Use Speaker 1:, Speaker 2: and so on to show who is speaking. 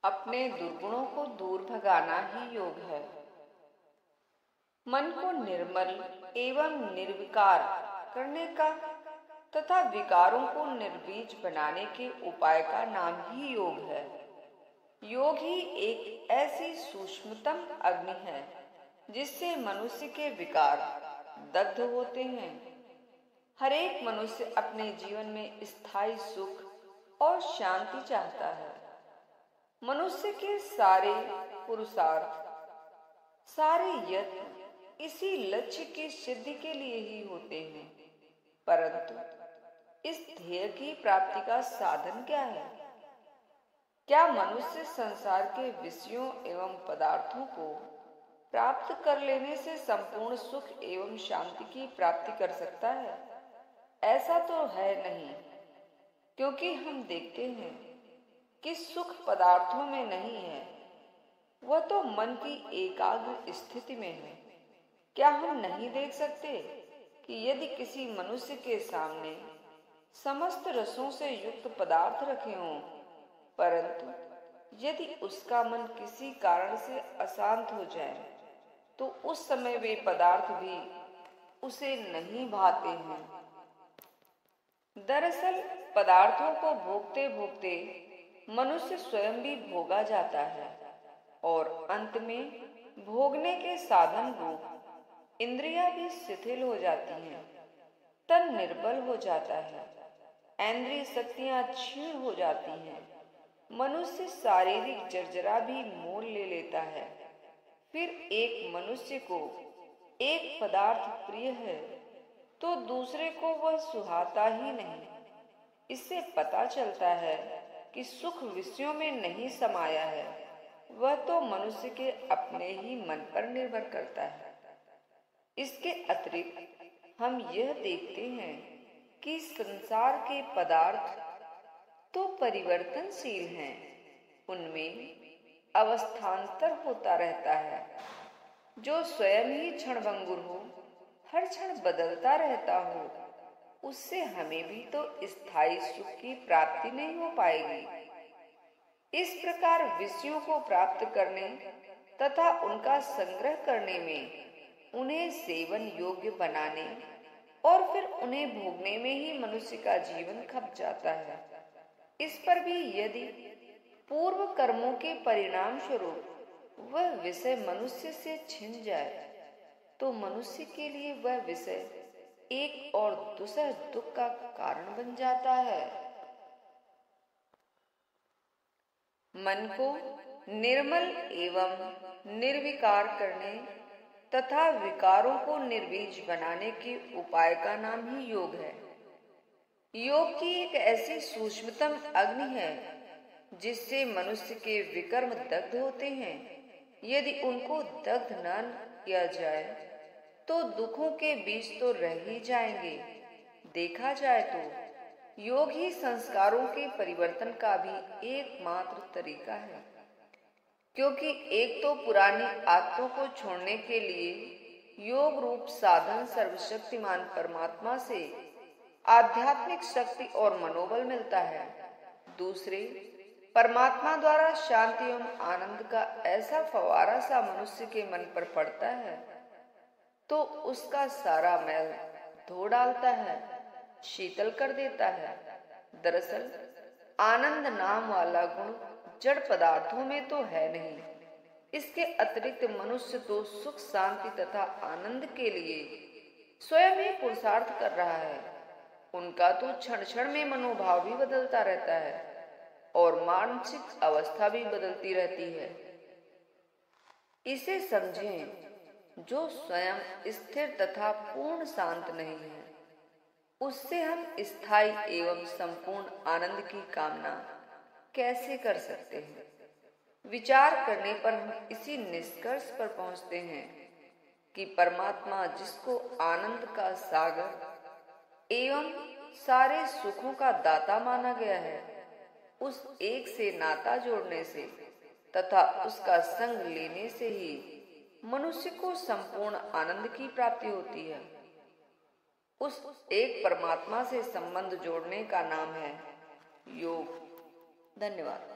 Speaker 1: अपने दुर्गुणों को दूर भगाना ही योग है। मन को निर्मल एवं निर्विकार करने का तथा विकारों को निर्बीज बनाने के उपाय का नाम ही योग है। योग ही एक ऐसी सूक्ष्मतम अग्नि है जिससे मनुष्य के विकार दग्ध होते हैं। हर एक मनुष्य अपने जीवन में स्थायी सुख और शांति चाहता है। मनुष्य के सारे पुरुषार्थ, सारे यत्न इसी लक्ष्य की सिद्धि के लिए ही होते हैं। परंतु इस ध्येय की प्राप्ति का साधन क्या है? क्या मनुष्य संसार के विषयों एवं पदार्थों को प्राप्त कर लेने से संपूर्ण सुख एवं शांति की प्राप्ति कर सकता है? ऐसा तो है नहीं, क्योंकि हम देखते हैं कि सुख पदार्थों में नहीं है, वह तो मन की एकाग्र स्थिति में है। क्या हम नहीं देख सकते कि यदि किसी मनुष्य के सामने समस्त रसों से युक्त पदार्थ रखे हों, परंतु यदि उसका मन किसी कारण से अशांत हो जाए, तो उस समय वे पदार्थ भी उसे नहीं भाते हैं। दरअसल पदार्थों को भोगते भोगते मनुष्य स्वयं भी भोगा जाता है और अंत में भोगने के साधन रूप इंद्रियां भी शिथिल हो जाती हैं, तन निर्बल हो जाता है, इंद्रिय शक्तियां क्षीण हो जाती हैं, मनुष्य शारीरिक जर्जरा भी मोल ले लेता है। फिर एक मनुष्य को एक पदार्थ प्रिय है तो दूसरे को वह सुहाता ही नहीं। इससे पता चलता है कि सुख विषयों में नहीं समाया है, वह तो मनुष्य के अपने ही मन पर निर्भर करता है। इसके अतिरिक्त हम यह देखते हैं कि संसार के पदार्थ तो परिवर्तनशील हैं, उनमें अवस्थान्तर होता रहता है। जो स्वयं ही क्षणभंगुर हो, हर क्षण बदलता रहता हो, उससे हमें भी तो स्थायी सुख की प्राप्ति नहीं हो पाएगी। इस प्रकार विषयों को प्राप्त करने तथा उनका संग्रह करने में, उन्हें सेवन योग्य बनाने और फिर उन्हें भोगने में ही मनुष्य का जीवन खप जाता है। इस पर भी यदि पूर्व कर्मों के परिणाम स्वरूप वह विषय मनुष्य से छिन जाए, तो मनुष्य के लिए वह विषय एक और दूसरा दुख का कारण बन जाता है। मन को निर्मल एवं निर्विकार करने तथा विकारों को निर्बीज बनाने के उपाय का नाम ही योग है। योग की एक ऐसी सूक्ष्मतम अग्नि है जिससे मनुष्य के विकर्म दग्ध होते हैं। यदि उनको दग्ध न किया जाए तो दुखों के बीज तो रह ही जाएंगे। देखा जाए तो योग ही संस्कारों के परिवर्तन का भी एकमात्र तरीका है, क्योंकि एक तो पुरानी आदतों को छोड़ने के लिए योग रूप साधन सर्वशक्तिमान परमात्मा से आध्यात्मिक शक्ति और मनोबल मिलता है। दूसरे, परमात्मा द्वारा शांति एवं आनंद का ऐसा फव्वारा सा मनुष्य के मन पर पड़ता है तो उसका सारा मैल धो डालता है, शीतल कर देता है। दरअसल आनंद नाम वाला गुण जड़ पदार्थों में तो है नहीं। इसके अतिरिक्त मनुष्य तो सुख शांति तथा आनंद के लिए स्वयं ही पुरुषार्थ कर रहा है। उनका तो क्षण क्षण में मनोभाव भी बदलता रहता है और मानसिक अवस्था भी बदलती रहती है। इसे समझें, जो स्वयं स्थिर तथा पूर्ण शांत नहीं है, उससे हम स्थायी एवं संपूर्ण आनंद की कामना कैसे कर सकते हैं? विचार करने पर हम इसी निष्कर्ष पर पहुंचते हैं कि परमात्मा, जिसको आनंद का सागर एवं सारे सुखों का दाता माना गया है, उस एक से नाता जोड़ने से तथा उसका संग लेने से ही मनुष्य को संपूर्ण आनंद की प्राप्ति होती है। उस एक परमात्मा से संबंध जोड़ने का नाम है योग। धन्यवाद।